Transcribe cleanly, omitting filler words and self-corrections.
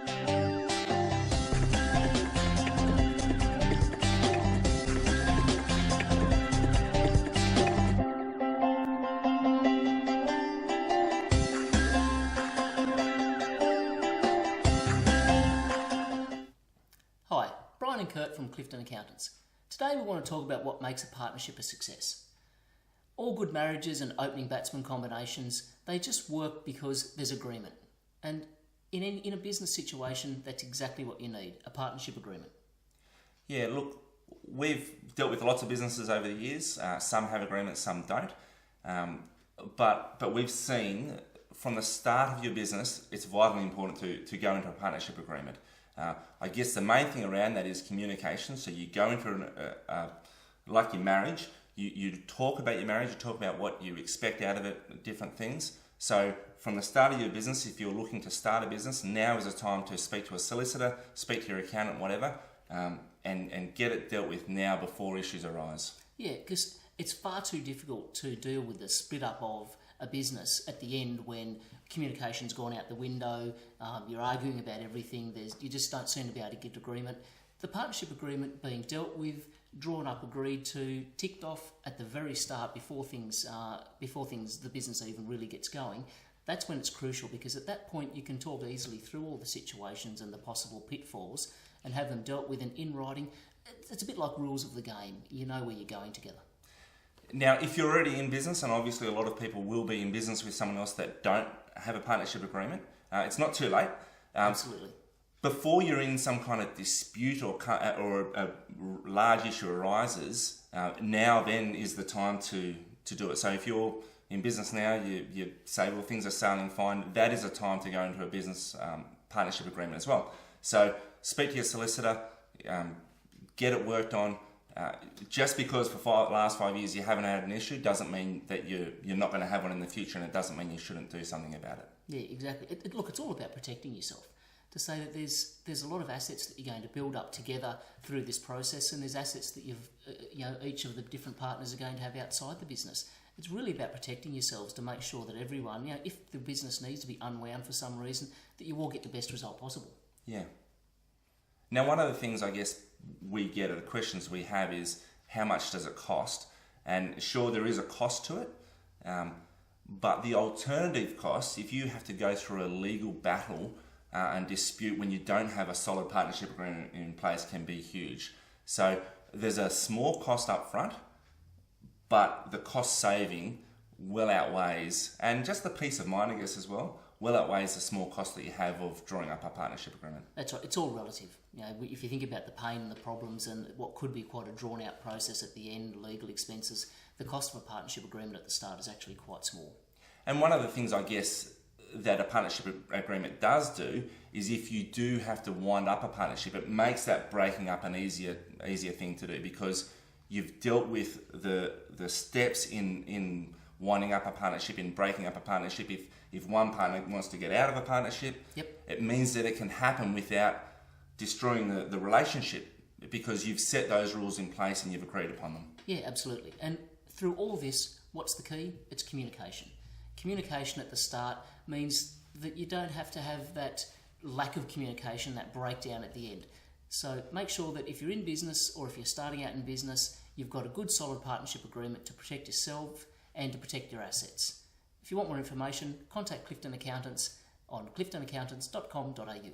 Hi, Brian and Kurt from Clifton Accountants. Today we want to talk about what makes a partnership a success. All good marriages and opening batsman combinations, they just work because there's agreement. And in a business situation, that's exactly what you need, a partnership agreement. Yeah, look, we've dealt with lots of businesses over the years. Some have agreements, some don't. But we've seen from the start of your business, it's vitally important to go into a partnership agreement. I guess the main thing around that is communication. So you go into like your marriage, you talk about your marriage, you talk about what you expect out of it, different things. So from the start of your business, if you're looking to start a business, now is the time to speak to a solicitor, speak to your accountant, whatever, and get it dealt with now before issues arise. Yeah, because it's far too difficult to deal with the split up of a business at the end when communication's gone out the window, you're arguing about everything, you just don't seem to be able to get agreement. The partnership agreement being dealt with, drawn up, agreed to, ticked off at the very start before the business even really gets going, that's when it's crucial, because at that point you can talk easily through all the situations and the possible pitfalls and have them dealt with and in writing. It's a bit like rules of the game. You know where you're going together. Now, if you're already in business, and obviously a lot of people will be in business with someone else that don't have a partnership agreement, it's not too late. Absolutely. Before you're in some kind of dispute or a large issue arises, now then is the time to do it. So if you're in business now, you say, well, things are sailing fine, that is a time to go into a business partnership agreement as well. So speak to your solicitor, get it worked on. Just because for the last 5 years you haven't had an issue doesn't mean that you're not going to have one in the future, and it doesn't mean you shouldn't do something about it. Yeah, exactly. Look, it's all about protecting yourself. To say that there's a lot of assets that you're going to build up together through this process, and there's assets that each of the different partners are going to have outside the business. It's really about protecting yourselves to make sure that everyone, if the business needs to be unwound for some reason, that you all get the best result possible. Yeah. Now, one of the things I guess we get, or the questions we have, is how much does it cost? And sure, there is a cost to it, but the alternative cost, if you have to go through a legal battle and dispute when you don't have a solid partnership agreement in place, can be huge. So there's a small cost up front, but the cost saving well outweighs, and just the peace of mind, I guess, as well, well outweighs the small cost that you have of drawing up a partnership agreement. That's right. It's all relative. If you think about the pain and the problems and what could be quite a drawn-out process at the end, legal expenses, the cost of a partnership agreement at the start is actually quite small. And one of the things, I guess, that a partnership agreement does do is if you do have to wind up a partnership, it makes that breaking up an easier thing to do, because you've dealt with the steps in winding up a partnership, in breaking up a partnership. If one partner wants to get out of a partnership, it means that it can happen without destroying the relationship, because you've set those rules in place and you've agreed upon them. Yeah, absolutely. And through all this, what's the key? It's communication. Communication at the start means that you don't have to have that lack of communication, that breakdown at the end. So make sure that if you're in business or if you're starting out in business, you've got a good solid partnership agreement to protect yourself and to protect your assets. If you want more information, contact Clifton Accountants on cliftonaccountants.com.au.